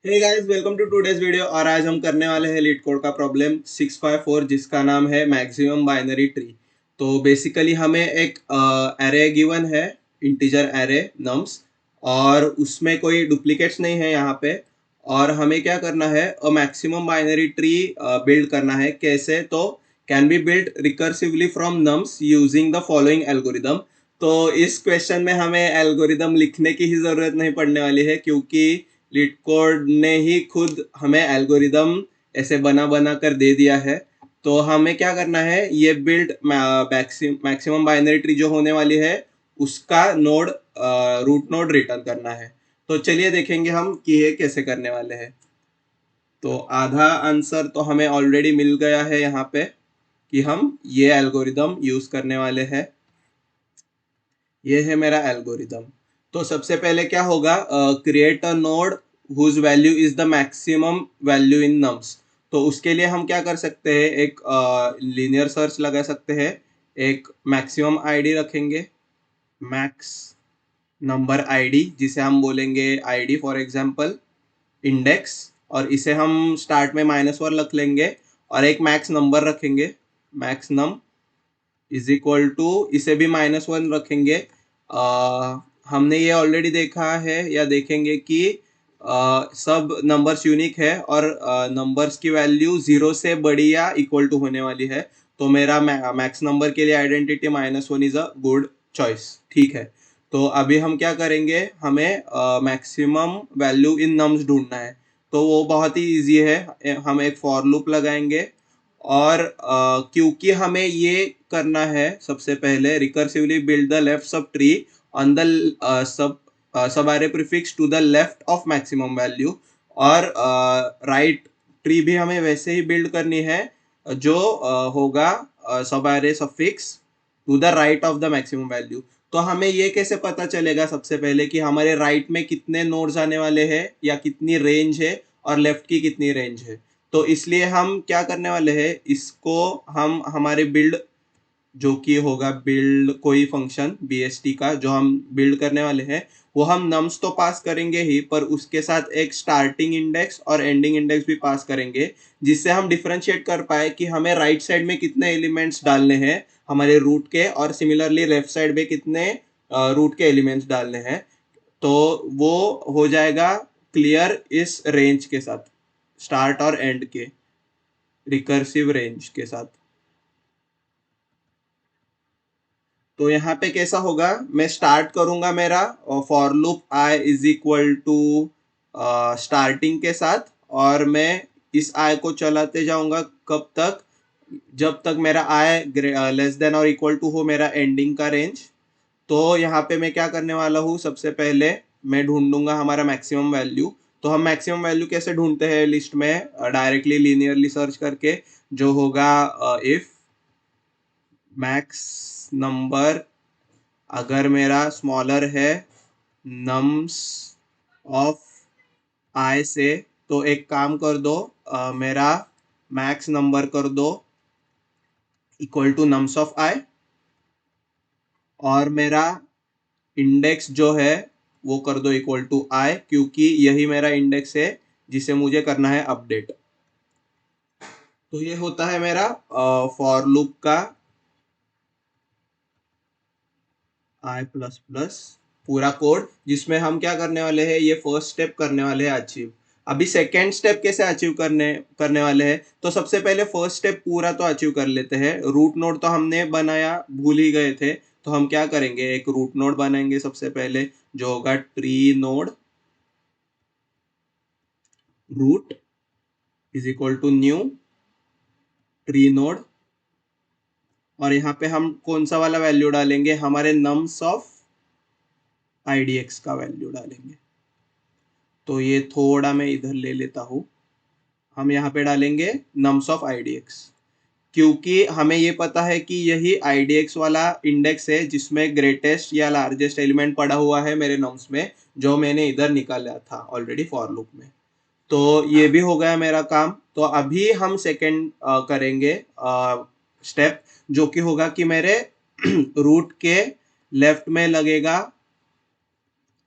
Hey guys, welcome to today's video. और आज हम करने वाले हैं लीड कोड का प्रॉब्लम 654 जिसका नाम है मैक्सिमम बाइनरी ट्री। तो बेसिकली हमें एक एरे गिवन है, इंटीजर एरे नम्स, और उसमें कोई डुप्लीकेट्स नहीं है यहाँ पे। और हमें क्या करना है, मैक्सिमम बाइनरी ट्री बिल्ड करना है। कैसे? तो can be build recursively from nums using the following algorithm. तो इस क्वेश्चन में हमें एल्गोरिदम लिखने की ही जरूरत नहीं पड़ने वाली है, क्योंकि लीड कोड ने ही खुद हमें एल्गोरिदम ऐसे बना बना कर दे दिया है। तो हमें क्या करना है, ये बिल्ड मैक्सिमम बाइनरी ट्री जो होने वाली है उसका नोड, रूट नोड रिटर्न करना है। तो चलिए देखेंगे हम कि ये कैसे करने वाले हैं। तो आधा आंसर तो हमें ऑलरेडी मिल गया है यहाँ पे कि हम ये एल्गोरिदम यूज करने वाले हैं। ये है मेरा एल्गोरिदम। तो सबसे पहले क्या होगा, create a node whose value is the maximum value in nums. तो उसके लिए हम क्या कर सकते हैं, एक लीनियर सर्च लगा सकते हैं। एक मैक्सिमम आईडी रखेंगे, मैक्स नंबर आईडी, जिसे हम बोलेंगे आईडी फॉर एग्जांपल इंडेक्स। और इसे हम स्टार्ट में -1 रख लेंगे। और एक मैक्स नंबर रखेंगे, max num is equal to, इसे भी -1 रखेंगे। हमने ये ऑलरेडी देखा है या देखेंगे कि सब नंबर्स यूनिक है, और नंबर्स की वैल्यू 0 से बड़ी या इक्वल टू होने वाली है। तो मेरा मैक्स नंबर के लिए identity -1 is a good choice. ठीक है। तो अभी हम क्या करेंगे, हमें मैक्सिमम वैल्यू इन नम्स ढूंढना है। तो वो बहुत ही इजी है, हम एक फॉर लूप लगाएंगे। और क्योंकि हमें ये करना है, सबसे पहले recursively build the left sub tree on the sub sub array prefix to the left of maximum value. और राइट ट्री भी हमें वैसे ही बिल्ड करनी है, जो होगा subarray suffix to the right of the maximum value. तो हमें ये कैसे पता चलेगा, सबसे पहले कि हमारे राइट में कितने नोड्स आने वाले हैं या कितनी रेंज है, और लेफ्ट की कितनी रेंज है। तो इसलिए हम क्या करने वाले हैं, इसको हम हमारे बिल्ड, जो कि होगा बिल्ड कोई फंक्शन BST का जो हम बिल्ड करने वाले हैं, वो हम नम्स तो पास करेंगे ही, पर उसके साथ एक स्टार्टिंग इंडेक्स और एंडिंग इंडेक्स भी पास करेंगे, जिससे हम डिफरेंशिएट कर पाए कि हमें राइट साइड में कितने एलिमेंट्स डालने हैं हमारे रूट के, और सिमिलरली लेफ्ट साइड में कितने रूट के एलिमेंट्स डालने हैं। तो वो हो जाएगा क्लियर इस रेंज के साथ, स्टार्ट और एंड के रिकर्सिव रेंज के साथ। तो यहाँ पे कैसा होगा, मैं स्टार्ट करूंगा मेरा for loop i is equal to starting के साथ, और मैं इस आई को चलाते जाऊंगा कब तक, जब तक मेरा आई लेस देन और इक्वल टू हो मेरा एंडिंग का रेंज। तो यहाँ पे मैं क्या करने वाला हूँ, सबसे पहले मैं ढूंढूंगा हमारा मैक्सिमम वैल्यू। तो हम मैक्सिमम वैल्यू कैसे ढूंढते हैं लिस्ट में, डायरेक्टली लीनियरली सर्च करके, जो होगा इफ मैक्स नंबर अगर मेरा स्मॉलर है नम्स ऑफ आई से, तो एक काम कर दो, मेरा मैक्स नंबर कर दो इक्वल टू नम्स ऑफ आई, और मेरा इंडेक्स जो है वो कर दो इक्वल टू आई, क्योंकि यही मेरा इंडेक्स है जिसे मुझे करना है अपडेट। तो ये होता है मेरा फॉर लूप का आई प्लस प्लस पूरा कोड, जिसमें हम क्या करने वाले हैं, ये फर्स्ट स्टेप करने वाले हैं अचीव। अभी सेकेंड स्टेप कैसे अचीव करने करने वाले हैं, तो सबसे पहले फर्स्ट स्टेप पूरा तो अचीव कर लेते हैं। रूट नोड तो हमने बनाया, भूल ही गए थे। तो हम क्या करेंगे, एक रूट नोड बनाएंगे सबसे पहले, जो होगा tree node root is equal to new tree node. और यहाँ पे हम कौन सा वाला वैल्यू डालेंगे, हमारे नम्स ऑफ IDX का वैल्यू डालेंगे। तो ये थोड़ा मैं इधर ले लेता हूँ, हम यहाँ पे डालेंगे नम्स ऑफ IDX, क्योंकि हमें ये पता है कि यही IDX वाला इंडेक्स है जिसमें ग्रेटेस्ट या लार्जेस्ट एलिमेंट पड़ा हुआ है मेरे नम्स में, जो मैंने इधर निकाला था ऑलरेडी फॉर लूप में। तो ये भी हो गया मेरा काम। तो अभी हम सेकेंड करेंगे स्टेप, जो कि होगा कि मेरे रूट के लेफ्ट में लगेगा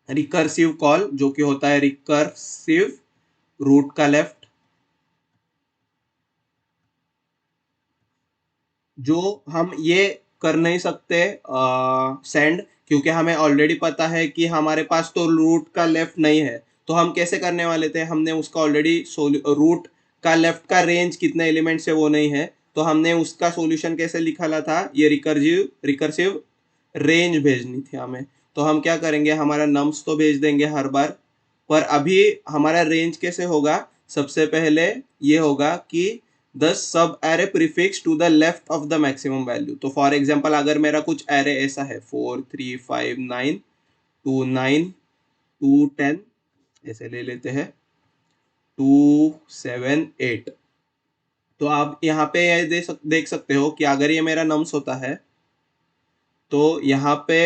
रिकर्सिव कॉल, जो कि होता है रिकर्सिव रूट का लेफ्ट, जो हम ये कर नहीं सकते सेंड, क्योंकि हमें ऑलरेडी पता है कि हमारे पास तो रूट का लेफ्ट नहीं है। तो हम कैसे करने वाले थे, हमने उसका ऑलरेडी रूट का लेफ्ट का रेंज कितने एलिमेंट्स है वो नहीं है, तो हमने उसका सॉल्यूशन कैसे लिखा था, ये रिकर्सिव रिकर्सिव रेंज भेजनी थी हमें। तो हम क्या करेंगे, हमारा नम्स तो भेज देंगे हर बार, पर अभी हमारा रेंज कैसे होगा, सबसे पहले ये होगा कि द सब array prefix to the left of the maximum value. तो फॉर एग्जांपल अगर मेरा कुछ एरे ऐसा है 4 3 5 9 2 9 2 10, ऐसे ले लेते हैं 2 7 8। तो आप यहाँ पे ये देख सकते हो कि अगर ये मेरा नम्स होता है तो यहाँ पे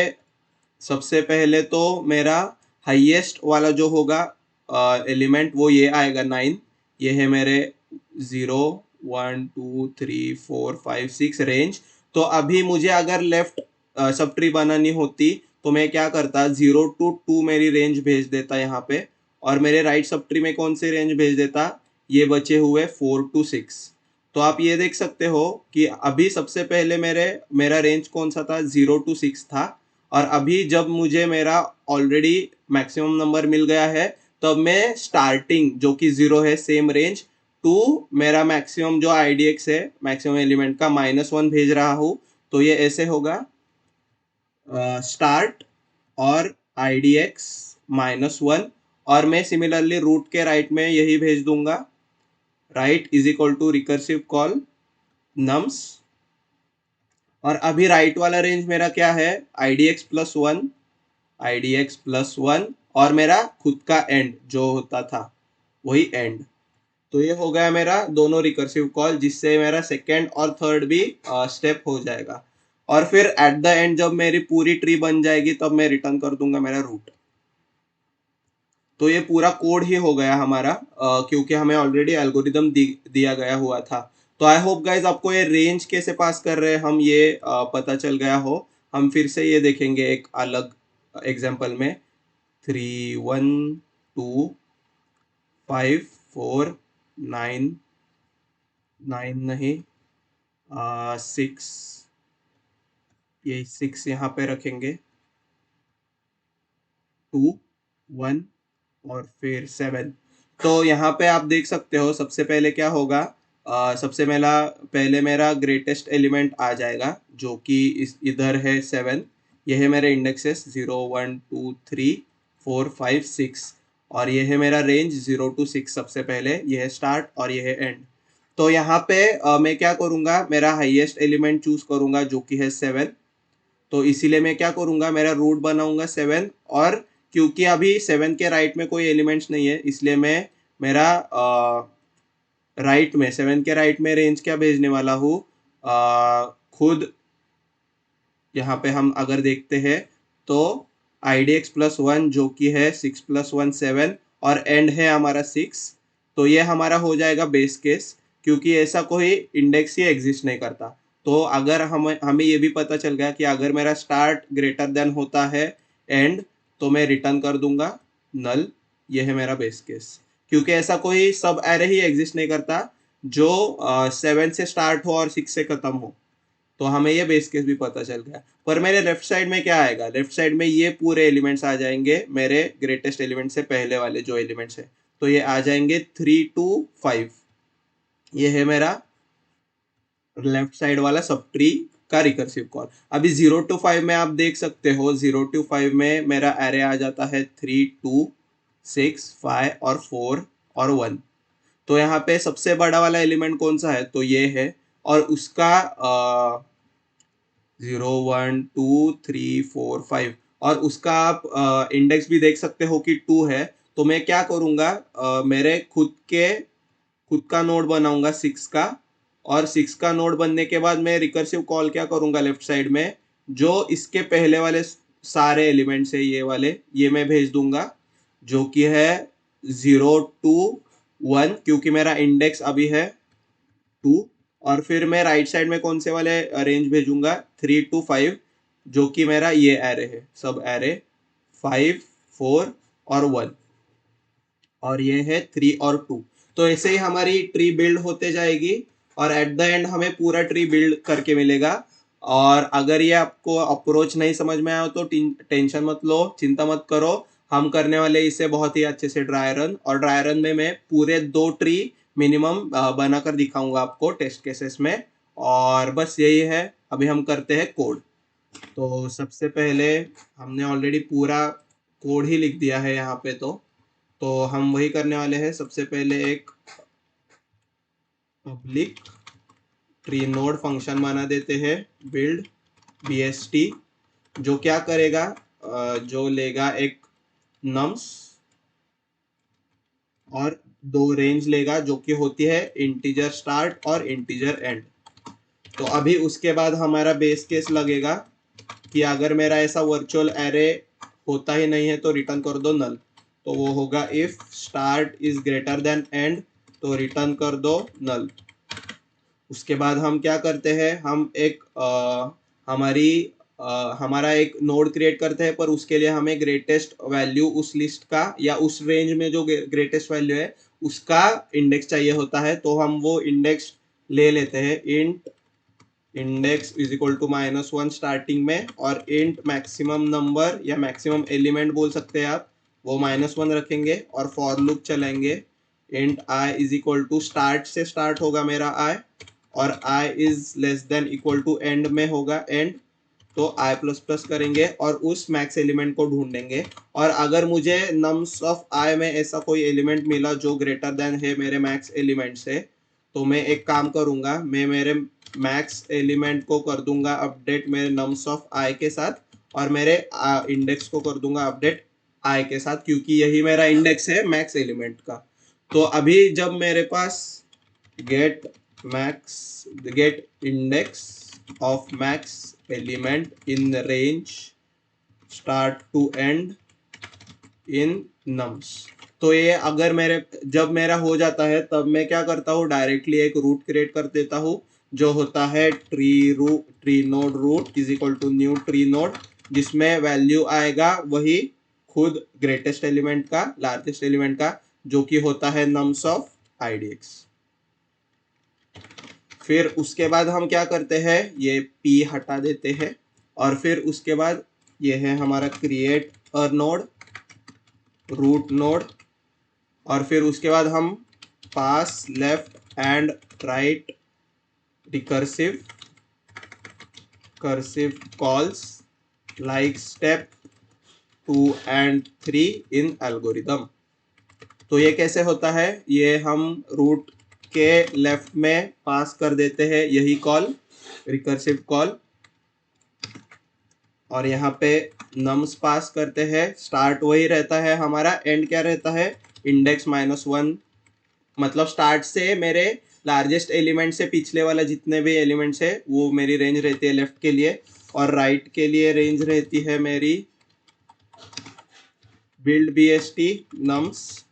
सबसे पहले तो मेरा हाईएस्ट वाला जो होगा एलिमेंट वो ये आएगा 9। ये है मेरे 0 1 2 3 4 5 6 रेंज। तो अभी मुझे अगर लेफ्ट सब ट्री बनानी होती तो मैं क्या करता, 0 to 2 मेरी रेंज भेज देता यहाँ पे, और मेरे राइट सब ट्री में कौन सी रेंज भेज देता, ये बचे हुए 4 to 6। तो आप ये देख सकते हो कि अभी सबसे पहले मेरा रेंज कौन सा था, 0 to 6 था। और अभी जब मुझे मेरा ऑलरेडी मैक्सिमम नंबर मिल गया है, तब मैं स्टार्टिंग जो कि 0 है सेम रेंज टू मेरा मैक्सिमम जो आईडीएक्स है मैक्सिमम एलिमेंट का -1 भेज रहा हूँ। तो ये ऐसे होगा, स्टार्ट और आईडीएक्स -1, और मैं सिमिलरली रूट के राइट में यही भेज दूंगा, right is equal to recursive call nums. और अभी राइट वाला रेंज मेरा क्या है, IDX+1, IDX+1, और मेरा खुद का एंड जो होता था वही एंड। तो ये हो गया मेरा दोनों रिकर्सिव कॉल, जिससे मेरा सेकेंड और थर्ड भी स्टेप हो जाएगा। और फिर एट द एंड जब मेरी पूरी ट्री बन जाएगी तब मैं रिटर्न कर दूंगा मेरा रूट। तो ये पूरा कोड ही हो गया हमारा, क्योंकि हमें ऑलरेडी एल्गोरिदम दिया गया हुआ था। तो आई होप गाइज आपको ये रेंज कैसे पास कर रहे हैं हम ये पता चल गया हो। हम फिर से ये देखेंगे एक अलग एग्जांपल में, 3 1 2 5 4 9, 9 नहीं, 6, ये 6 यहाँ पे रखेंगे, 2 1 और फिर 7। तो यहाँ पे आप देख सकते हो सबसे पहले क्या होगा, सबसे पहले मेरा ग्रेटेस्ट एलिमेंट आ जाएगा जो कि इधर है 7। ये है मेरे इंडेक्सेस 0 1 2 3 4 5 6, और ये है मेरा रेंज 0 to 6। सबसे पहले ये है स्टार्ट और ये है एंड। तो यहाँ पे मैं क्या करूँगा, मेरा हाईएस्ट एलिमेंट चूज करूँगा जो कि है 7। तो इसीलिए मैं क्या करूँगा, मेरा रूट बनाऊंगा 7, और क्योंकि अभी 7 के राइट में कोई एलिमेंट्स नहीं है, इसलिए मैं मेरा राइट में 7 के राइट में रेंज क्या भेजने वाला हूँ, खुद यहाँ पे हम अगर देखते हैं तो IDX+1 जो कि है 6+1 7, और एंड है हमारा 6। तो ये हमारा हो जाएगा बेस केस, क्योंकि ऐसा कोई इंडेक्स ही एग्जिस्ट नहीं करता। तो अगर हमें ये भी पता चल गया कि अगर मेरा स्टार्ट ग्रेटर देन होता है एंड, तो मैं रिटर्न कर दूंगा नल। ये है मेरा बेस केस, क्योंकि ऐसा कोई सब एरे ही एग्जिस्ट नहीं करता जो 7 से स्टार्ट हो और 6 से खत्म हो। तो हमें ये बेस केस भी पता चल गया। पर मेरे लेफ्ट साइड में क्या आएगा, लेफ्ट साइड में ये पूरे एलिमेंट्स आ जाएंगे मेरे ग्रेटेस्ट एलिमेंट से पहले वाले जो एलिमेंट्स है। तो ये आ जाएंगे 3 to 5। ये है मेरा लेफ्ट साइड वाला सब ट्री का रिकर्सिव कॉल। अभी 0 to 5 में आप देख सकते हो, 0 to 5 में मेरा एरे आ जाता है 3 2 6 5 और 4 और 1। तो यहाँ पे सबसे बड़ा वाला एलिमेंट कौन सा है, तो ये है, और उसका 0 1 2 3 4 5, और उसका आप इंडेक्स भी देख सकते हो कि 2 है। तो मैं क्या करूँगा, मेरे खुद का नोड बनाऊंगा 6 का, और 6 का नोड बनने के बाद मैं रिकर्सिव कॉल क्या करूँगा लेफ्ट साइड में, जो इसके पहले वाले सारे एलिमेंट्स है ये वाले, ये मैं भेज दूंगा, जो कि है 0 to 1, क्योंकि मेरा इंडेक्स अभी है 2। और फिर मैं राइट साइड में कौन से वाले रेंज भेजूंगा, 3 to 5, जो कि मेरा ये एरे है, सब एरे 5 4 और 1। और ये है 3 और 2। तो ऐसे ही हमारी ट्री बिल्ड होते जाएगी और एट द एंड हमें पूरा ट्री बिल्ड करके मिलेगा। और अगर ये आपको अप्रोच नहीं समझ में आया तो टेंशन मत लो, चिंता मत करो। हम करने वाले इसे बहुत ही अच्छे से ड्राई रन, और ड्राई रन में मैं पूरे 2 ट्री मिनिमम बनाकर दिखाऊंगा आपको टेस्ट केसेस में। और बस यही है, अभी हम करते हैं कोड। तो सबसे पहले हमने ऑलरेडी पूरा कोड ही लिख दिया है यहाँ पे। तो हम वही करने वाले हैं। सबसे पहले एक पब्लिक ट्री नोड फंक्शन बना देते हैं, बिल्ड bst, जो क्या करेगा, जो लेगा एक नम्स और 2 रेंज लेगा, जो कि होती है इंटीजर स्टार्ट और इंटीजर एंड। तो अभी उसके बाद हमारा बेस केस लगेगा कि अगर मेरा ऐसा वर्चुअल एरे होता ही नहीं है तो रिटर्न कर दो नल। तो वो होगा if start is greater than and, तो रिटर्न कर दो नल। उसके बाद हम क्या करते हैं, हम एक हमारा एक नोड क्रिएट करते हैं, पर उसके लिए हमें ग्रेटेस्ट वैल्यू उस लिस्ट का या उस रेंज में जो ग्रेटेस्ट वैल्यू है उसका इंडेक्स चाहिए होता है। तो हम वो इंडेक्स ले लेते हैं, int index is equal to -1 starting में, और इंट मैक्सिमम नंबर या मैक्सिमम एलिमेंट बोल सकते हैं आप, वो -1 रखेंगे और फॉर लूप चलाएंगे। Int i is equal to start से स्टार्ट होगा मेरा आई, और i is less than equal to end में होगा एंड। तो आई प्लस प्लस करेंगे और उस मैक्स एलिमेंट को ढूंढेंगे। और अगर मुझे नम्स ऑफ आई में ऐसा कोई एलिमेंट मिला जो ग्रेटर देन है मेरे मैक्स एलिमेंट से, तो मैं एक काम करूंगा, मैं मेरे मैक्स एलिमेंट को कर दूंगा अपडेट मेरे नम्स ऑफ आई के साथ, और मेरे इंडेक्स को कर दूंगा अपडेट आई के साथ, क्योंकि यही मेरा इंडेक्स है मैक्स एलिमेंट का। तो अभी जब मेरे पास get get index of max element in the range start to end in nums, तो ये अगर जब मेरा हो जाता है तब मैं क्या करता हूँ, डायरेक्टली एक रूट क्रिएट कर देता हूँ, जो होता है tree node root is equal to new tree node, जिसमें वैल्यू आएगा वही खुद ग्रेटेस्ट एलिमेंट का, लार्जेस्ट एलिमेंट का, जो कि होता है नम्स ऑफ idx। फिर उसके बाद हम क्या करते हैं, ये p हटा देते हैं, और फिर उसके बाद ये है हमारा create a node, root node, और फिर उसके बाद हम pass left and right recursive calls like step 2 and 3 in algorithm. तो ये कैसे होता है, ये हम रूट के लेफ्ट में पास कर देते हैं यही कॉल, रिकर्सिव कॉल, और यहाँ पे नम्स पास करते हैं। स्टार्ट वही रहता है हमारा, एंड क्या रहता है, इंडेक्स -1। मतलब स्टार्ट से मेरे लार्जेस्ट एलिमेंट से पिछले वाला जितने भी एलिमेंट्स है वो मेरी रेंज रहती है लेफ्ट के लिए, और राइट के लिए रेंज रहती है मेरी बिल्ड bst नम्स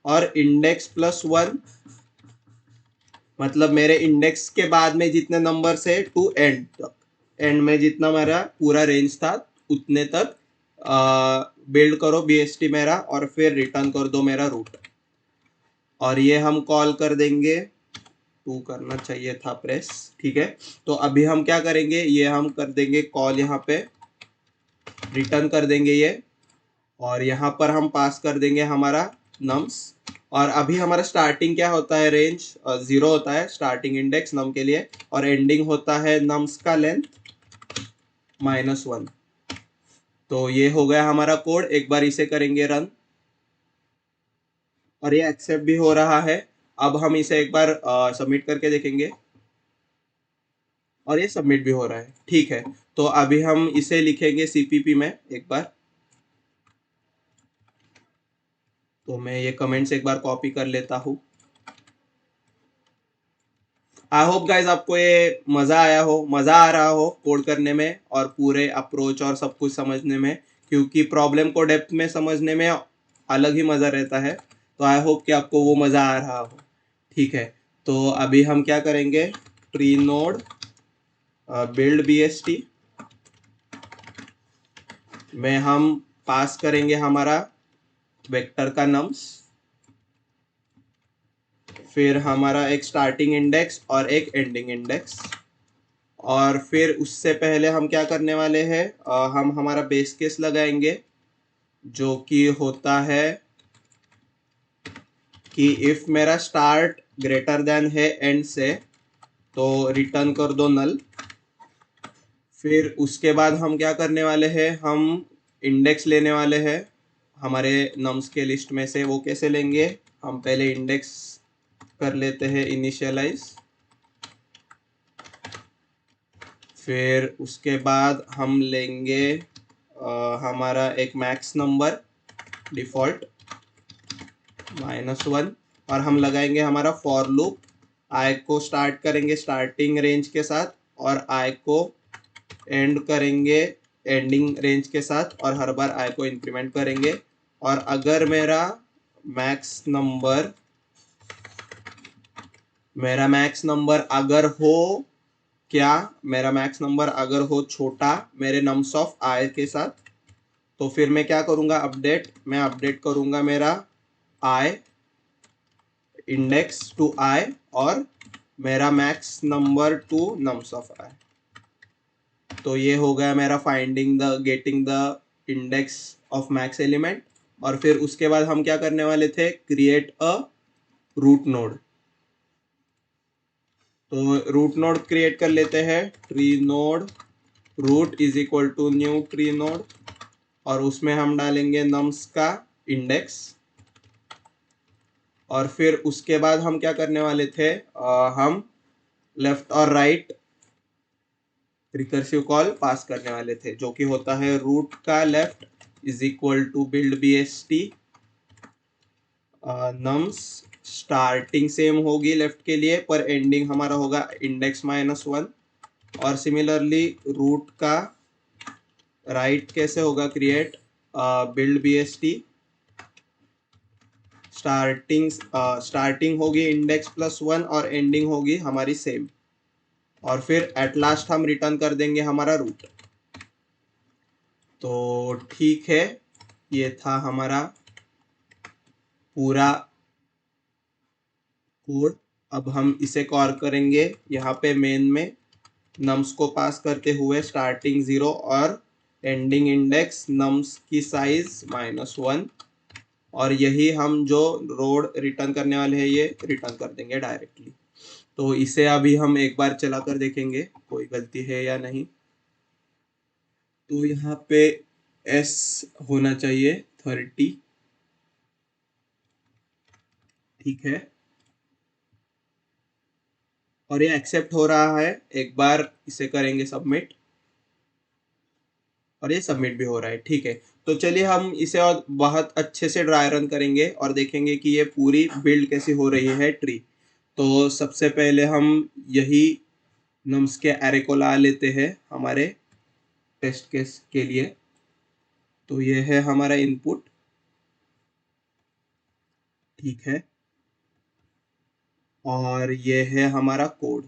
और इंडेक्स +1, मतलब मेरे इंडेक्स के बाद में जितने नंबर से टू एंड तक, एंड में जितना मेरा पूरा रेंज था उतने तक बिल्ड करो bst मेरा, और फिर रिटर्न कर दो मेरा रूट। और ये हम कॉल कर देंगे, 2 करना चाहिए था प्रेस, ठीक है। तो अभी हम क्या करेंगे, ये हम कर देंगे कॉल, यहाँ पे रिटर्न कर देंगे ये, और यहाँ पर हम पास कर देंगे हमारा नम्स। और अभी हमारा स्टार्टिंग क्या होता है, रेंज 0 होता है स्टार्टिंग इंडेक्स नम के लिए, और एंडिंग होता है नम्स का लेंथ -1। तो ये हो गया हमारा कोड, एक बार इसे करेंगे रन, और ये एक्सेप्ट भी हो रहा है। अब हम इसे एक बार सबमिट करके देखेंगे, और ये सबमिट भी हो रहा है, ठीक है। तो अभी हम इसे लिखेंगे सीपीपी में एक बार। तो मैं ये कमेंट्स एक बार कॉपी कर लेता हूँ। आई होप गाइज आपको ये मज़ा आया हो, मज़ा आ रहा हो कोड करने में और पूरे अप्रोच और सब कुछ समझने में, क्योंकि प्रॉब्लम को डेप्थ में समझने में अलग ही मज़ा रहता है। तो आई होप कि आपको वो मज़ा आ रहा हो, ठीक है। तो अभी हम क्या करेंगे, ट्री नोड बिल्ड bst में हम पास करेंगे हमारा वेक्टर का नम्स, फिर हमारा एक स्टार्टिंग इंडेक्स और एक एंडिंग इंडेक्स। और फिर उससे पहले हम क्या करने वाले हैं, हम हमारा बेस केस लगाएंगे जो कि होता है कि इफ मेरा स्टार्ट ग्रेटर देन है एंड से तो रिटर्न कर दो नल। फिर उसके बाद हम क्या करने वाले हैं, हम इंडेक्स लेने वाले हैं हमारे नम्स के लिस्ट में से। वो कैसे लेंगे, हम पहले इंडेक्स कर लेते हैं इनिशियलाइज। फिर उसके बाद हम लेंगे हमारा एक मैक्स नंबर डिफ़ॉल्ट -1 और हम लगाएंगे हमारा फॉर लूप। आई को स्टार्ट करेंगे स्टार्टिंग रेंज के साथ और आई को एंड करेंगे एंडिंग रेंज के साथ और हर बार आई को इंक्रीमेंट करेंगे। और अगर मेरा मैक्स नंबर अगर हो क्या मेरा मैक्स नंबर अगर हो छोटा मेरे नम्स ऑफ आई के साथ, तो फिर मैं क्या करूँगा, मैं अपडेट करूँगा मेरा आई इंडेक्स टू आई और मेरा max number to nums of i. तो ये हो गया मेरा getting the index of max element. और फिर उसके बाद हम क्या करने वाले थे, क्रिएट अ रूट नोड। तो रूट नोड क्रिएट कर लेते हैं, tree node root is equal to new tree node और उसमें हम डालेंगे नम्स का इंडेक्स। और फिर उसके बाद हम क्या करने वाले थे, हम लेफ्ट और राइट रिकर्सिव कॉल पास करने वाले थे जो कि होता है रूट का left is equal to build B S T nums. Starting same होगी लेफ्ट के लिए पर एंडिंग हमारा होगा इंडेक्स -1। और सिमिलरली रूट का राइट कैसे होगा, create build B S T starting होगी इंडेक्स +1 और एंडिंग होगी हमारी सेम। और फिर एट लास्ट हम रिटर्न कर देंगे हमारा रूट। तो ठीक है, ये था हमारा पूरा कोड। अब हम इसे कॉल करेंगे यहाँ पे मेन में नम्स को पास करते हुए स्टार्टिंग 0 और एंडिंग इंडेक्स नम्स की साइज -1। और यही हम जो रोड रिटर्न करने वाले हैं ये रिटर्न कर देंगे डायरेक्टली। तो इसे अभी हम एक बार चला कर देखेंगे कोई गलती है या नहीं। तो यहाँ पे S होना चाहिए 30, ठीक है। और ये एक्सेप्ट हो रहा है, एक बार इसे करेंगे सबमिट और ये सबमिट भी हो रहा है, ठीक है। तो चलिए हम इसे और बहुत अच्छे से ड्राई रन करेंगे और देखेंगे कि ये पूरी बिल्ड कैसी हो रही है ट्री। तो सबसे पहले हम यही नम्स के एरे को ला लेते हैं हमारे टेस्ट केस के लिए। तो ये है हमारा इनपुट, ठीक है। और ये है हमारा कोड।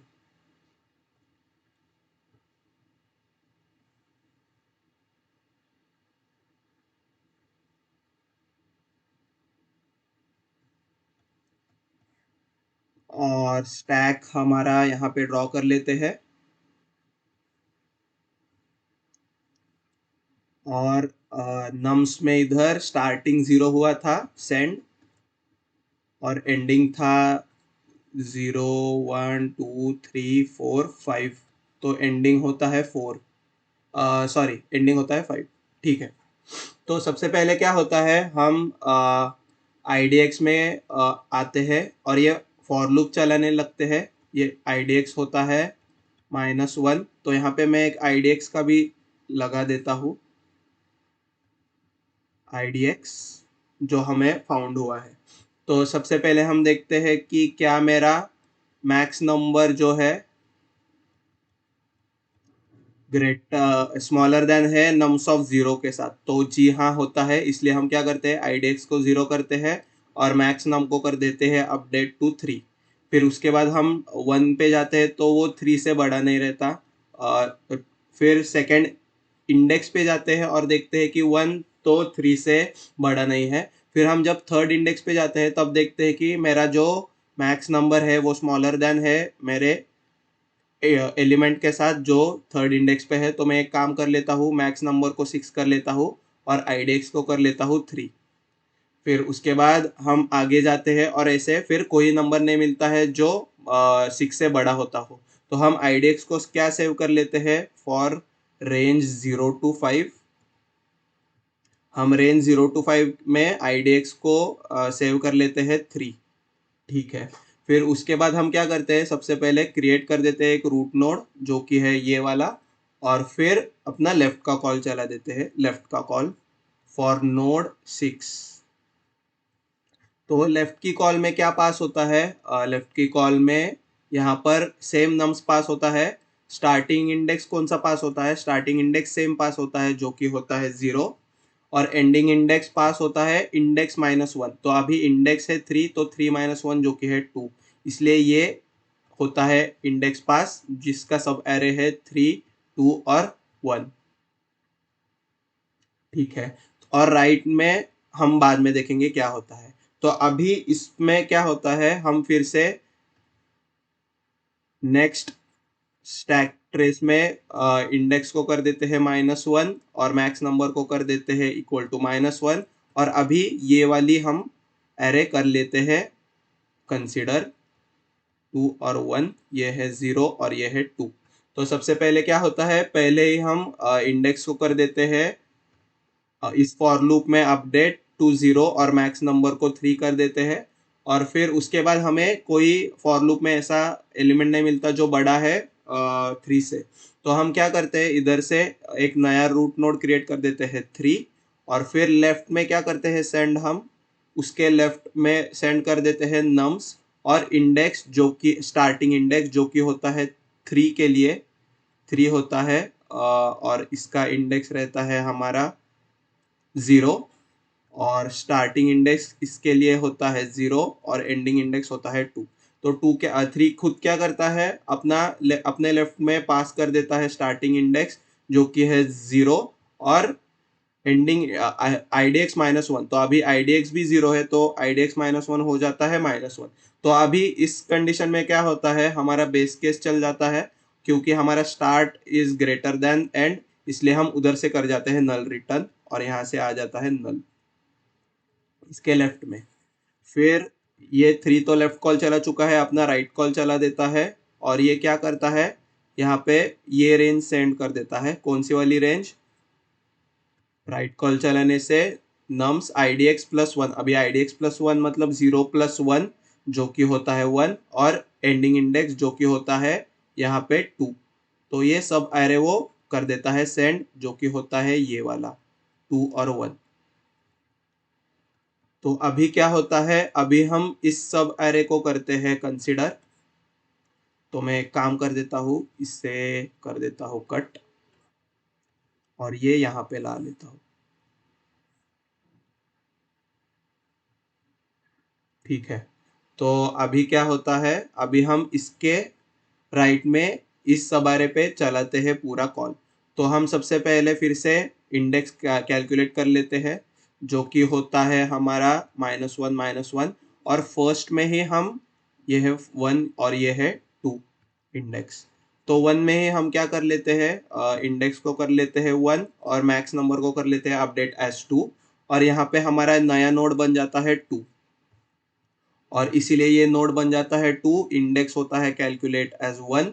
और स्टैक हमारा यहाँ पे ड्रॉ कर लेते हैं। और नम्स में इधर स्टार्टिंग 0 हुआ था सेंड और एंडिंग था 0 1 2 3 4 5। तो एंडिंग होता है 4, सॉरी एंडिंग होता है 5, ठीक है। तो सबसे पहले क्या होता है, हम IDX में आते हैं और ये फॉर लूप चलाने लगते हैं। ये IDX होता है -1। तो यहाँ पे मैं एक IDX का भी लगा देता हूँ, IDX जो हमें फाउंड हुआ है। तो सबसे पहले हम देखते हैं कि क्या मेरा मैक्स नंबर जो है स्मॉलर देन है नम्स ऑफ 0 के साथ। तो जी हाँ होता है, इसलिए हम क्या करते हैं, IDX को 0 करते हैं और मैक्स नम को कर देते हैं अपडेट टू 3। फिर उसके बाद हम 1 पे जाते हैं तो वो 3 से बड़ा नहीं रहता। और फिर सेकंड इंडेक्स पे जाते हैं और देखते हैं कि 1 तो 3 से बड़ा नहीं है। फिर हम जब थर्ड इंडेक्स पे जाते हैं तब देखते हैं कि मेरा जो मैक्स नंबर है वो स्मॉलर देन है मेरे एलिमेंट के साथ जो थर्ड इंडेक्स पे है, तो मैं एक काम कर लेता हूँ, मैक्स नंबर को 6 कर लेता हूँ और आईडीएक्स को कर लेता हूँ 3। फिर उसके बाद हम आगे जाते हैं और ऐसे फिर कोई नंबर नहीं मिलता है जो 6 से बड़ा होता हो, तो हम आईडीएक्स को क्या सेव कर लेते हैं, फॉर रेंज 0 to 5। हम रेंज 0 to 5 में आईडीएक्स को सेव कर लेते हैं 3। ठीक है। फिर उसके बाद हम क्या करते हैं, सबसे पहले क्रिएट कर देते हैं एक रूट नोड जो कि है ये वाला, और फिर अपना लेफ्ट का कॉल चला देते हैं, लेफ्ट का कॉल फॉर नोड 6। तो लेफ्ट की कॉल में क्या पास होता है, लेफ्ट की कॉल में यहाँ पर सेम नम्स पास होता है। स्टार्टिंग इंडेक्स कौन सा पास होता है, स्टार्टिंग इंडेक्स सेम पास होता है जो कि होता है 0, और एंडिंग इंडेक्स पास होता है इंडेक्स -1। तो अभी इंडेक्स है 3, तो 3 - 1 जो कि है 2, इसलिए ये होता है इंडेक्स पास जिसका सब एरे है 3, 2 और 1। ठीक है। और राइट में हम बाद में देखेंगे क्या होता है। तो अभी इसमें क्या होता है, हम फिर से नेक्स्ट स्टैक ट्रेस में इंडेक्स को कर देते हैं -1 और मैक्स नंबर को कर देते हैं इक्वल टू -1, और अभी ये वाली हम एरे कर लेते हैं कंसिडर 2 और 1, ये है 0 और ये है 2। तो सबसे पहले क्या होता है, पहले ही हम इंडेक्स को कर देते हैं इस फॉर लूप में अपडेट टू 0 और मैक्स नंबर को 3 कर देते हैं, और फिर उसके बाद हमें कोई फॉर लूप में ऐसा एलिमेंट नहीं मिलता जो बड़ा है 3 से। तो हम क्या करते हैं, इधर से एक नया रूट नोड क्रिएट कर देते हैं 3, और फिर लेफ्ट में क्या करते हैं, सेंड हम उसके लेफ्ट में सेंड कर देते हैं नम्स और इंडेक्स जो कि स्टार्टिंग इंडेक्स जो कि होता है 3 के लिए 3 होता है, और इसका इंडेक्स रहता है हमारा 0, और स्टार्टिंग इंडेक्स इसके लिए होता है 0 और एंडिंग इंडेक्स होता है 2। तो 2 के 3 खुद क्या करता है, अपने लेफ्ट में पास कर देता है स्टार्टिंग इंडेक्स जो कि है 0 और एंडिंग आईडीएक्स -1। तो अभी आईडीएक्स भी 0 है, तो आईडीएक्स -1 हो जाता है -1। तो अभी इस कंडीशन में क्या होता है, हमारा बेस केस चल जाता है क्योंकि हमारा start is greater than and, इसलिए हम उधर से कर जाते हैं नल रिटर्न और यहाँ से आ जाता है नल इसके लेफ्ट में। फिर ये 3 तो लेफ्ट कॉल चला चुका है, अपना राइट कॉल चला देता है, और ये क्या करता है, यहाँ पे ये रेंज सेंड कर देता है। कौन सी वाली रेंज, राइट कॉल चलाने से नम्स IDX+1, अभी IDX+1 मतलब 0 + 1 जो कि होता है 1, और एंडिंग इंडेक्स जो कि होता है यहाँ पे 2। तो ये सब एरे वो कर देता है सेंड जो कि होता है ये वाला 2 और 1। तो अभी क्या होता है, अभी हम इस सब एरे को करते हैं कंसिडर। तो मैं एक काम कर देता हूँ, इससे कर देता हूँ कट और ये यहाँ पे ला लेता हूँ। ठीक है। तो अभी क्या होता है, अभी हम इसके राइट में इस सबारे पे चलाते हैं पूरा कॉल। तो हम सबसे पहले फिर से इंडेक्स कैलकुलेट कर लेते हैं जो कि होता है हमारा -1 और फर्स्ट में ही हम ये है 1 और ये है 2 इंडेक्स। तो 1 में ही हम क्या कर लेते हैं, इंडेक्स को कर लेते हैं 1 और मैक्स नंबर को कर लेते हैं अपडेट एज 2, और यहाँ पे हमारा नया नोड बन जाता है 2, और इसीलिए ये नोड बन जाता है 2, इंडेक्स होता है कैलकुलेट एज 1,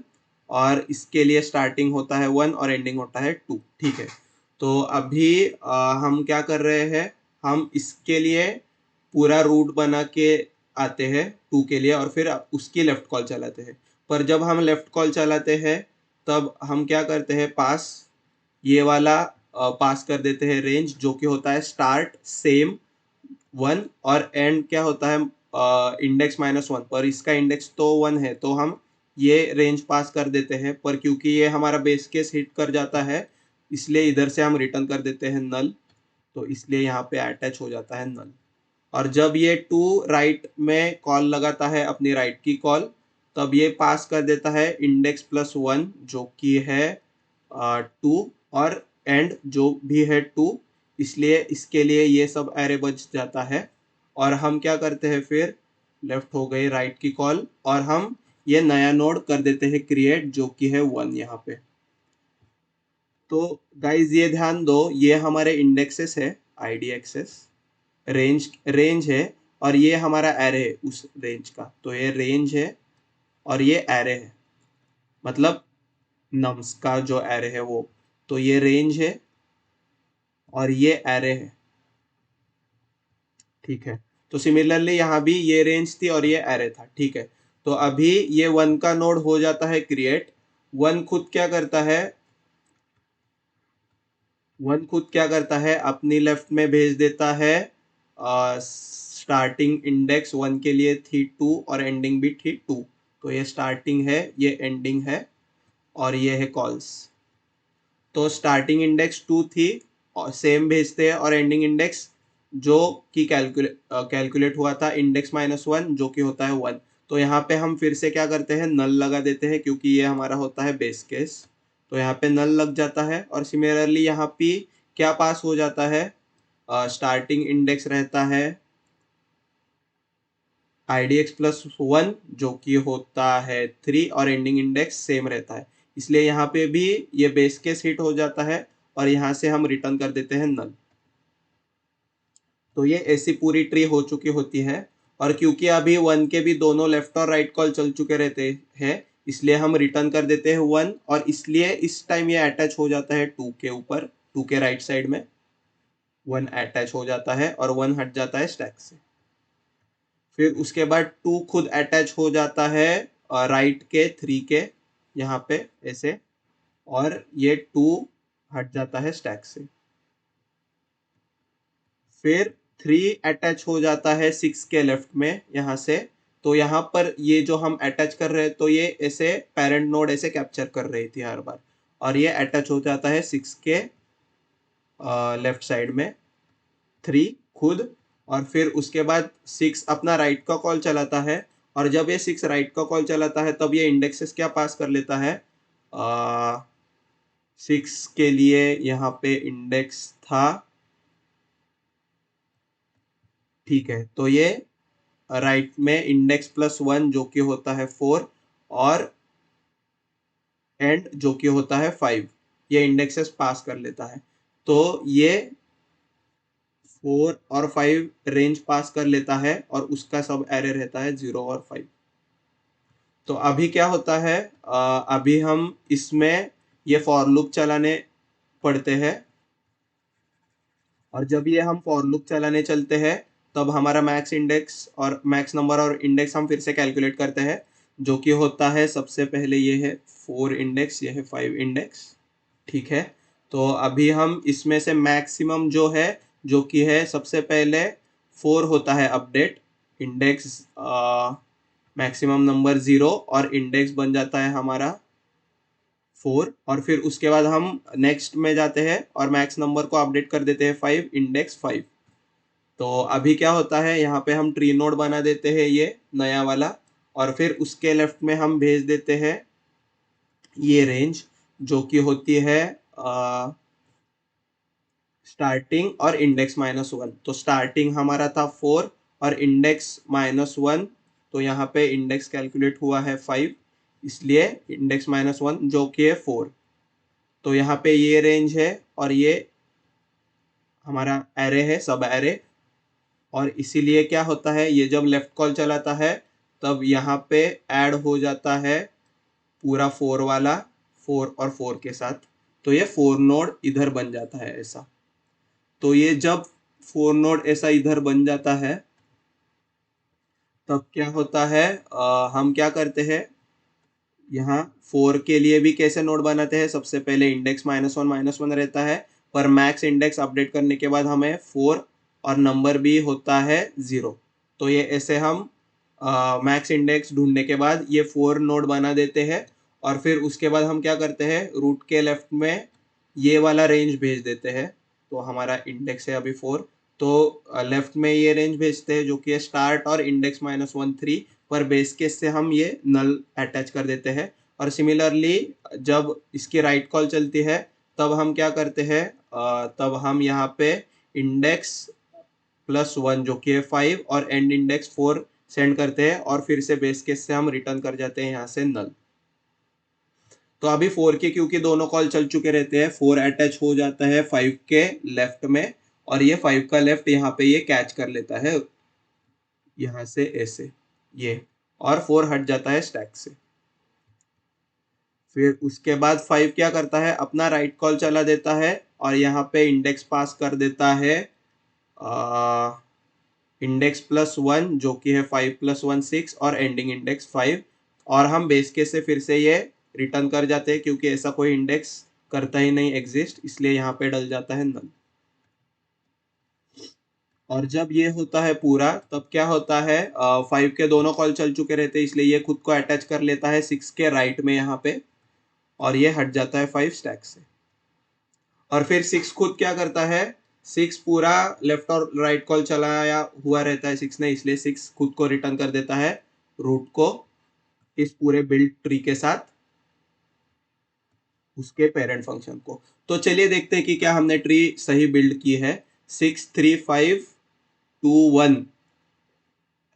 और इसके लिए स्टार्टिंग होता है 1 और एंडिंग होता है 2। ठीक है। तो अभी हम क्या कर रहे हैं, हम इसके लिए पूरा रूट बना के आते हैं 2 के लिए और फिर उसकी लेफ्ट कॉल चलाते हैं। पर जब हम लेफ्ट कॉल चलाते हैं तब हम क्या करते हैं, पास ये वाला पास कर देते हैं रेंज जो कि होता है स्टार्ट सेम 1 और एंड क्या होता है इंडेक्स -1, पर इसका इंडेक्स तो 1 है, तो हम ये रेंज पास कर देते हैं, पर क्योंकि ये हमारा बेस केस हिट कर जाता है इसलिए इधर से हम रिटर्न कर देते हैं नल। तो इसलिए यहाँ पे अटैच हो जाता है नल। और जब ये 2 राइट में कॉल लगाता है अपनी राइट की कॉल, तब ये पास कर देता है इंडेक्स+1 जो कि है 2 और एंड जो भी है 2, इसलिए इसके लिए ये सब एरे बच जाता है। और हम क्या करते हैं फिर लेफ्ट हो गई राइट की कॉल, और हम ये नया नोड कर देते हैं क्रिएट, जो कि है 1 यहाँ पे। तो गाइज ये ध्यान दो, ये हमारे इंडेक्सेस है, आईडी एक्सेस, रेंज रेंज है, और ये हमारा एरे है उस रेंज का। तो ये रेंज है और ये एरे है, मतलब नम्स का जो एरे है वो। तो ये रेंज है और ये एरे है, ठीक है। तो सिमिलरली यहाँ भी ये रेंज थी और ये एरे था, ठीक है। तो अभी ये 1 का नोड हो जाता है क्रिएट। 1 खुद क्या करता है, 1 खुद क्या करता है, अपनी लेफ्ट में भेज देता है स्टार्टिंग इंडेक्स 1 के लिए थी 2 और एंडिंग भी थी 2। तो ये स्टार्टिंग है, ये एंडिंग है, और ये है कॉल्स। तो स्टार्टिंग इंडेक्स 2 थी और सेम भेजते हैं, और एंडिंग इंडेक्स जो कि कैलकुलेट हुआ था इंडेक्स -1, जो कि होता है 1। तो यहाँ पे हम फिर से क्या करते हैं, नल लगा देते हैं, क्योंकि ये हमारा होता है बेस केस। तो यहाँ पे नल लग जाता है, और सिमिलरली यहाँ पे क्या पास हो जाता है, स्टार्टिंग इंडेक्स रहता है IDX+1, जो कि होता है 3, और एंडिंग इंडेक्स सेम रहता है। इसलिए यहाँ पे भी ये बेस केस हिट हो जाता है, और यहाँ से हम रिटर्न कर देते हैं नल। तो ये ऐसी पूरी ट्री हो चुकी होती है। और क्योंकि अभी 1 के भी दोनों लेफ्ट और राइट कॉल चल चुके रहते हैं, इसलिए हम रिटर्न कर देते हैं 1, और इसलिए इस टाइम ये अटैच हो जाता है 2 के ऊपर, 2 के राइट साइड में 1 अटैच हो जाता है, और 1 हट जाता है स्टैक से। फिर उसके बाद 2 खुद अटैच हो जाता है राइट के 3 के यहाँ पे ऐसे, और ये 2 हट जाता है स्टैक से। फिर 3 अटैच हो जाता है 6 के लेफ्ट में यहाँ से। तो यहाँ पर ये जो हम अटैच कर रहे हैं, तो ये ऐसे पेरेंट नोड ऐसे कैप्चर कर रही थी हर बार, और ये अटैच हो जाता है 6 के लेफ्ट साइड में 3 खुद। और फिर उसके बाद 6 अपना राइट का कॉल चलाता है, और जब ये 6 राइट का कॉल चलाता है, तब ये इंडेक्सेस क्या पास कर लेता है, 6 के लिए यहाँ पे इंडेक्स था, ठीक है। तो ये राइट में इंडेक्स+1, जो कि होता है 4, और एंड जो कि होता है 5, ये इंडेक्सेस पास कर लेता है। तो ये 4 और 5 रेंज पास कर लेता है, और उसका सब एरे रहता है 0 और 5। तो अभी क्या होता है, अभी हम इसमें ये फॉर लूप चलाने पड़ते हैं, और जब ये हम फॉर लूप चलाने चलते हैं, तब हमारा मैक्स इंडेक्स और मैक्स नंबर और इंडेक्स हम फिर से कैलकुलेट करते हैं, जो कि होता है सबसे पहले ये है 4 इंडेक्स, ये है 5 इंडेक्स, ठीक है। तो अभी हम इसमें से मैक्सिमम जो है, जो कि है सबसे पहले 4 होता है अपडेट, इंडेक्स मैक्सिमम नंबर 0, और इंडेक्स बन जाता है हमारा 4, और फिर उसके बाद हम नेक्स्ट में जाते हैं और मैक्स नंबर को अपडेट कर देते हैं 5, इंडेक्स 5। तो अभी क्या होता है, यहाँ पे हम ट्री नोड बना देते हैं ये नया वाला, और फिर उसके लेफ्ट में हम भेज देते हैं ये रेंज, जो कि होती है स्टार्टिंग और इंडेक्स -1। तो स्टार्टिंग हमारा था 4 और इंडेक्स -1, तो यहाँ पे इंडेक्स कैलकुलेट हुआ है 5, इसलिए इंडेक्स -1 जो कि है 4। तो यहाँ पे ये रेंज है, और ये हमारा एरे है, सब एरे। और इसीलिए क्या होता है, ये जब लेफ्ट कॉल चलाता है, तब यहाँ पे ऐड हो जाता है पूरा 4 वाला, 4 और 4 के साथ। तो ये 4 नोड इधर बन जाता है ऐसा। तो ये जब 4 नोड ऐसा इधर बन जाता है, तब क्या होता है, हम क्या करते हैं, यहाँ 4 के लिए भी कैसे नोड बनाते हैं, सबसे पहले इंडेक्स -1 रहता है, पर मैक्स इंडेक्स अपडेट करने के बाद हमें 4 और नंबर भी होता है 0। तो ये ऐसे हम मैक्स इंडेक्स ढूंढने के बाद ये 4 नोड बना देते हैं, और फिर उसके बाद हम क्या करते हैं, रूट के लेफ्ट में ये वाला रेंज भेज देते हैं। तो हमारा इंडेक्स है अभी 4, तो लेफ्ट में ये रेंज भेजते हैं, जो कि है स्टार्ट और इंडेक्स -1 3, पर बेस केस से हम ये नल अटैच कर देते हैं। और सिमिलरली जब इसकी राइट कॉल चलती है, तब हम क्या करते हैं, तब हम यहाँ पे इंडेक्स +1 जो कि है 5, और एंड इंडेक्स 4 सेंड करते हैं और फिर से बेस केस से हम रिटर्न कर जाते हैं यहाँ से नल। तो अभी 4 के क्योंकि दोनों कॉल चल चुके रहते हैं, 4 अटैच हो जाता है 5 के लेफ्ट में और ये 5 का लेफ्ट यहाँ पे ये कैच कर लेता है यहाँ से ऐसे ये, और 4 हट जाता है स्टैक से। फिर उसके बाद 5 क्या करता है, अपना राइट कॉल चला देता है और यहाँ पे इंडेक्स पास कर देता है इंडेक्स +1 जो कि है 5 + 1 6 और एंडिंग इंडेक्स 5, और हम बेस केस से फिर से ये रिटर्न कर जाते हैं क्योंकि ऐसा कोई इंडेक्स करता ही नहीं एग्जिस्ट, इसलिए यहाँ पे डल जाता है नल। और जब ये होता है पूरा तब क्या होता है, 5 के दोनों कॉल चल चुके रहते हैं इसलिए ये खुद को अटैच कर लेता है 6 के राइट में यहाँ पे और ये हट जाता है 5 स्टैक से। और फिर 6 खुद क्या करता है, 6 पूरा लेफ्ट और राइट कॉल चलाया हुआ रहता है 6 ने, इसलिए 6 खुद को रिटर्न कर देता है रूट को इस पूरे बिल्ड ट्री के साथ उसके पेरेंट फंक्शन को। तो चलिए देखते हैं कि क्या हमने ट्री सही बिल्ड की है। 6 3 5 2 1,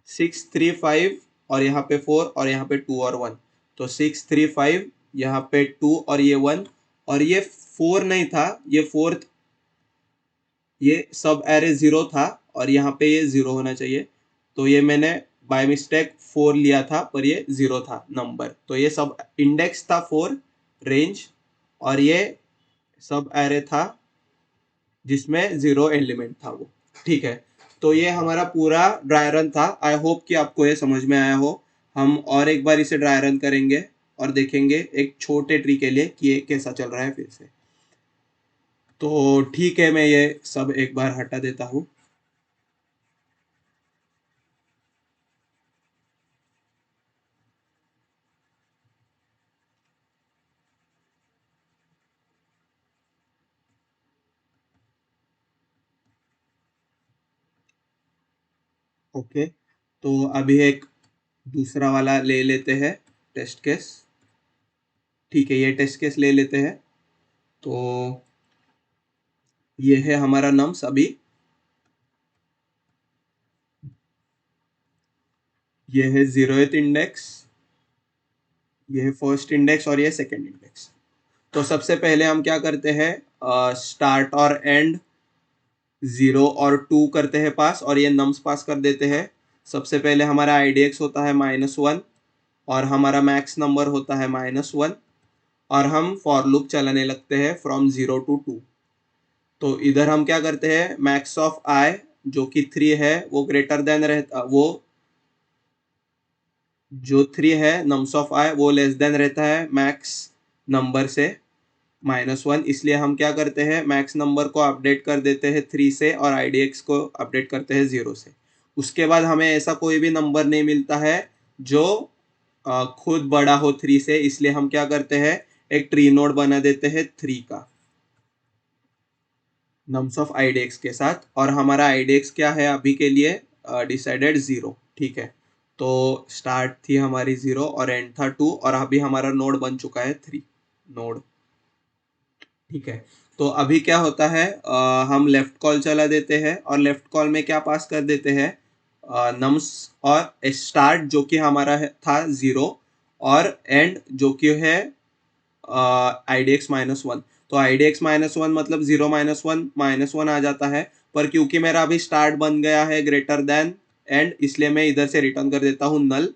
6 3 5 और यहाँ पे 4 और यहाँ पे 2 और 1, तो 6 3 5 यहाँ पे 2 और ये 1, और ये 4 नहीं था, ये फोर्थ, ये सब एरे 0 था और यहाँ पे ये 0 होना चाहिए, तो ये मैंने बाय मिस्टेक 4 लिया था पर ये 0 था नंबर, तो ये सब इंडेक्स था 4 रेंज और ये सब एरे था जिसमें 0 एलिमेंट था वो। ठीक है, तो ये हमारा पूरा ड्राई रन था। आई होप कि आपको ये समझ में आया हो। हम और एक बार इसे ड्राई रन करेंगे और देखेंगे एक छोटे ट्री के लिए कि ये कैसा चल रहा है फिर से। तो ठीक है, मैं ये सब एक बार हटा देता हूँ। ओके, तो अभी एक दूसरा वाला ले लेते हैं टेस्ट केस। ठीक है, ये टेस्ट केस ले लेते हैं। तो ये है हमारा नम्स अभी, ये है 0th इंडेक्स, ये है फर्स्ट इंडेक्स और ये सेकंड इंडेक्स। तो सबसे पहले हम क्या करते हैं, स्टार्ट और एंड 0 और 2 करते हैं पास और ये नम्स पास कर देते हैं। सबसे पहले हमारा IDX होता है -1 और हमारा मैक्स नंबर होता है -1 और हम फॉर लूप चलाने लगते हैं फ्रॉम 0 to 2। तो इधर हम क्या करते हैं, मैक्स ऑफ आई जो कि 3 है वो ग्रेटर देन रहता, वो जो 3 है नम्स ऑफ आई वो लेस देन रहता है मैक्स नंबर से -1, इसलिए हम क्या करते हैं, मैक्स नंबर को अपडेट कर देते हैं 3 से और IDX को अपडेट करते हैं 0 से। उसके बाद हमें ऐसा कोई भी नंबर नहीं मिलता है जो खुद बड़ा हो 3 से, इसलिए हम क्या करते हैं, एक ट्री नोड बना देते हैं 3 का नम्स ऑफ IDX के साथ, और हमारा IDX क्या है अभी के लिए, डिसाइडेड 0। ठीक है, तो स्टार्ट थी हमारी 0 और एंड था 2 और अभी हमारा नोड बन चुका है 3 नोड। ठीक है, तो अभी क्या होता है, हम लेफ्ट कॉल चला देते हैं और लेफ्ट कॉल में क्या पास कर देते हैं, नम्स और स्टार्ट जो कि हमारा था 0 और एंड जो कि है IDX -1। तो IDX -1 मतलब 0 -1 आ जाता है, पर क्योंकि मेरा अभी स्टार्ट बन गया है ग्रेटर देन एंड, इसलिए मैं इधर से रिटर्न कर देता हूँ नल।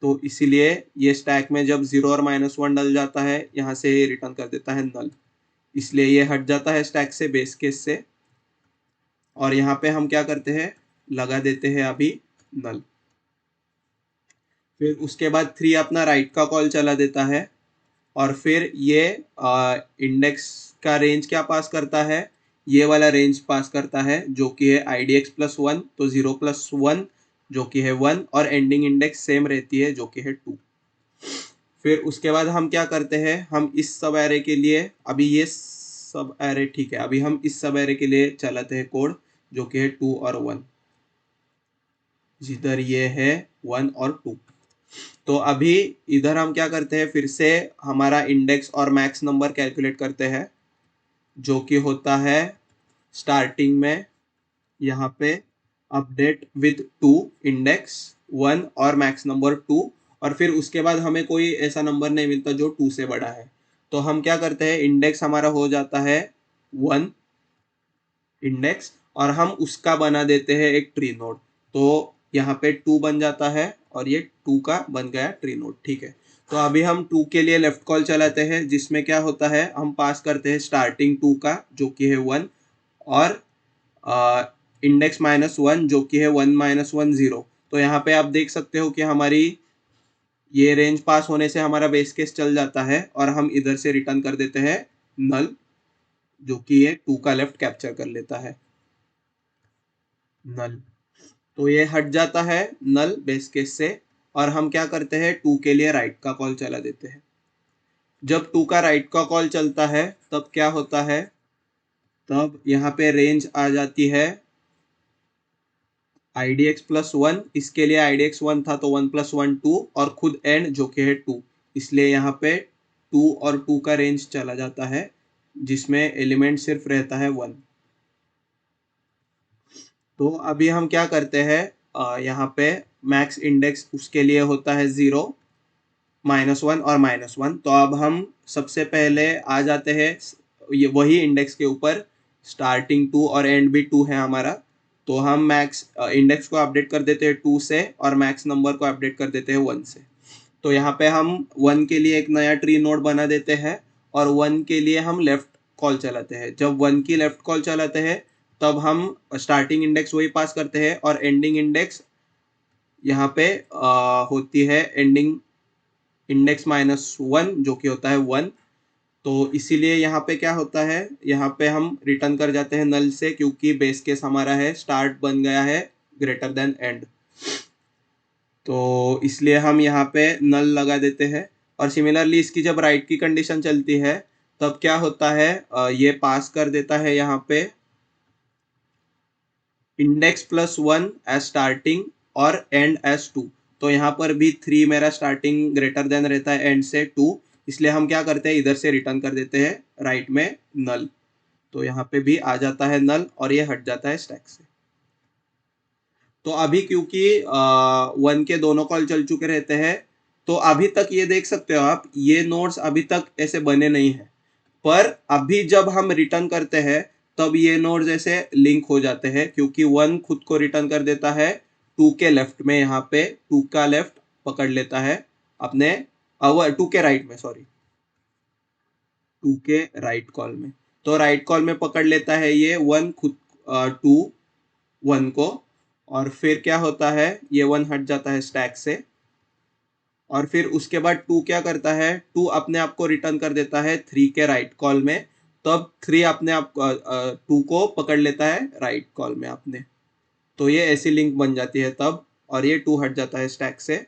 तो इसीलिए ये स्टैक में जब 0 और -1 डल जाता है यहाँ से रिटर्न कर देता है नल, इसलिए ये हट जाता है स्टैक से बेस केस से। और यहाँ पे हम क्या करते हैं, लगा देते हैं अभी नल। फिर उसके बाद 3 अपना राइट का कॉल चला देता है और फिर ये इंडेक्स का रेंज क्या पास करता है, ये वाला रेंज पास करता है जो कि है IDX +1, तो 0 + 1 जो कि है 1 और एंडिंग इंडेक्स सेम रहती है जो कि है 2। फिर उसके बाद हम क्या करते हैं, हम इस सब एरे के लिए अभी ये सब एरे, ठीक है, अभी हम इस सब एरे के लिए चलाते हैं कोड जो कि है 2 और 1, जिधर ये है 1 और 2। तो अभी इधर हम क्या करते हैं, फिर से हमारा इंडेक्स और मैक्स नंबर कैलकुलेट करते हैं जो कि होता है स्टार्टिंग में यहाँ पे अपडेट विद 2 इंडेक्स 1 और मैक्स नंबर 2, और फिर उसके बाद हमें कोई ऐसा नंबर नहीं मिलता जो 2 से बड़ा है। तो हम क्या करते हैं, इंडेक्स हमारा हो जाता है 1 इंडेक्स, और हम उसका बना देते हैं एक ट्री नोड। तो यहाँ पे 2 बन जाता है और ये 2 का बन गया ट्री नोड, ठीक है। तो अभी हम 2 के लिए लेफ्ट कॉल चलाते हैं, जिसमें क्या होता है, हम पास करते हैं स्टार्टिंग 2 का जो कि है 1, और इंडेक्स -1 जो कि है 1 -1 0। तो यहाँ पे आप देख सकते हो कि हमारी ये रेंज पास होने से हमारा बेस केस चल जाता है, और हम इधर से रिटर्न कर देते हैं नल, जो कि ये 2 का लेफ्ट कैप्चर कर लेता है, नल। तो ये हट जाता है नल बेस केस से, और हम क्या करते हैं, 2 के लिए राइट का कॉल चला देते हैं। जब 2 का राइट का कॉल चलता है तब क्या होता है, तब यहाँ पे रेंज आ जाती है IDX+1। इसके लिए IDX 1 था तो 1+1 2, और खुद एंड जो कि है 2, इसलिए यहाँ पे 2 और 2 का रेंज चला जाता है, जिसमें एलिमेंट सिर्फ रहता है 1। तो अभी हम क्या करते हैं, यहाँ पे मैक्स इंडेक्स उसके लिए होता है 0, -1 और -1। तो अब हम सबसे पहले आ जाते हैं ये वही इंडेक्स के ऊपर, स्टार्टिंग 2 और एंड भी 2 है हमारा। तो हम मैक्स इंडेक्स को अपडेट कर देते हैं 2 से, और मैक्स नंबर को अपडेट कर देते हैं 1 से। तो यहाँ पे हम 1 के लिए एक नया ट्री नोड बना देते हैं, और 1 के लिए हम लेफ्ट कॉल चलाते हैं। जब 1 की लेफ्ट कॉल चलाते हैं तब हम स्टार्टिंग इंडेक्स वही पास करते हैं, और एंडिंग इंडेक्स यहाँ पे होती है एंडिंग इंडेक्स -1 जो कि होता है 1। तो इसीलिए यहाँ पे क्या होता है, यहाँ पे हम रिटर्न कर जाते हैं नल से, क्योंकि बेस केस हमारा है स्टार्ट बन गया है ग्रेटर देन एंड। तो इसलिए हम यहाँ पे नल लगा देते हैं। और सिमिलरली इसकी जब राइट की कंडीशन चलती है तब क्या होता है, ये पास कर देता है यहाँ पे इंडेक्स+1 एज स्टार्टिंग और एंड एज 2। तो यहाँ पर भी 3 मेरा स्टार्टिंग ग्रेटर देन रहता है एंड से 2, इसलिए हम क्या करते हैं, इधर से रिटर्न कर देते हैं राइट में नल। तो यहाँ पे भी आ जाता है नल, और ये हट जाता है स्टैक से। तो अभी क्योंकि 1 के दोनों कॉल चल चुके रहते हैं, तो अभी तक ये देख सकते हो आप, ये नोड्स अभी तक ऐसे बने नहीं है, पर अभी जब हम रिटर्न करते हैं तब ये नोड्स ऐसे लिंक हो जाते हैं, क्योंकि 1 खुद को रिटर्न कर देता है 2 के लेफ्ट में, यहाँ पे 2 का लेफ्ट पकड़ लेता है अपने 2 के राइट में, सॉरी 2 के राइट कॉल में। तो राइट कॉल में पकड़ लेता है ये 1 खुद 2 1 को, और फिर क्या होता है, ये 1 हट जाता है स्टैक से, और फिर उसके बाद 2 क्या करता है, 2 अपने आप को रिटर्न कर देता है 3 के राइट कॉल में। तब 3 अपने आप 2 को पकड़ लेता है राइट कॉल में अपने। तो ये ऐसी लिंक बन जाती है तब, और ये 2 हट जाता है स्टैक से,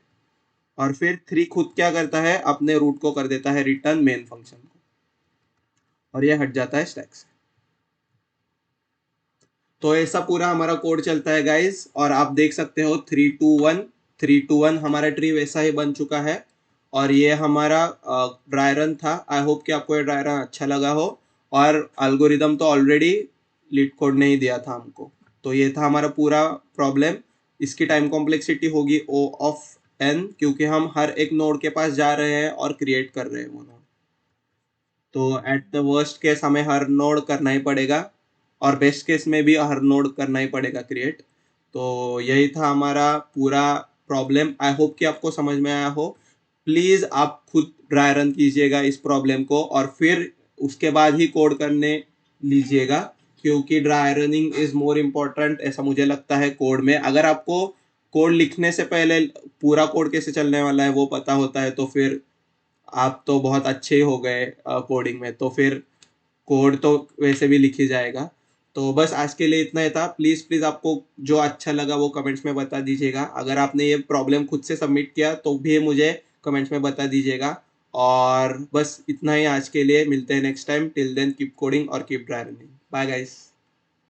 और फिर 3 खुद क्या करता है, अपने रूट को कर देता है रिटर्न मेन फंक्शन को, और ये हट जाता है स्टैक से। तो ऐसा पूरा हमारा कोड चलता है गाइज, और आप देख सकते हो 3 2 1 हमारा ट्री वैसा ही बन चुका है। और ये हमारा ड्राई रन था। आई होप कि आपको ये ड्राई रन अच्छा लगा हो। और एल्गोरिदम तो ऑलरेडी लीड कोड ने ही दिया था हमको। तो ये था हमारा पूरा प्रॉब्लम। इसकी टाइम कॉम्प्लेक्सिटी होगी O ऑफ n, क्योंकि हम हर एक नोड के पास जा रहे हैं और क्रिएट कर रहे हैं वो नोड। तो एट द वर्स्ट केस हमें हर नोड करना ही पड़ेगा, और बेस्ट केस में भी हर नोड करना ही पड़ेगा क्रिएट। तो यही था हमारा पूरा प्रॉब्लम। आई होप कि आपको समझ में आया हो। प्लीज़ आप खुद ड्राई रन कीजिएगा इस प्रॉब्लम को, और फिर उसके बाद ही कोड करने लीजिएगा, क्योंकि dry running is more important ऐसा मुझे लगता है कोड में। अगर आपको कोड लिखने से पहले पूरा कोड कैसे चलने वाला है वो पता होता है, तो फिर आप तो बहुत अच्छे ही हो गए कोडिंग में। तो फिर कोड तो वैसे भी लिख ही जाएगा। तो बस आज के लिए इतना ही था। प्लीज़ प्लीज़ आपको जो अच्छा लगा वो कमेंट्स में बता दीजिएगा। अगर आपने ये प्रॉब्लम खुद से सबमिट किया तो भी मुझे कमेंट्स में बता दीजिएगा। और बस इतना ही आज के लिए। मिलते हैं next time. Till then keep coding और keep dry running. Bye guys.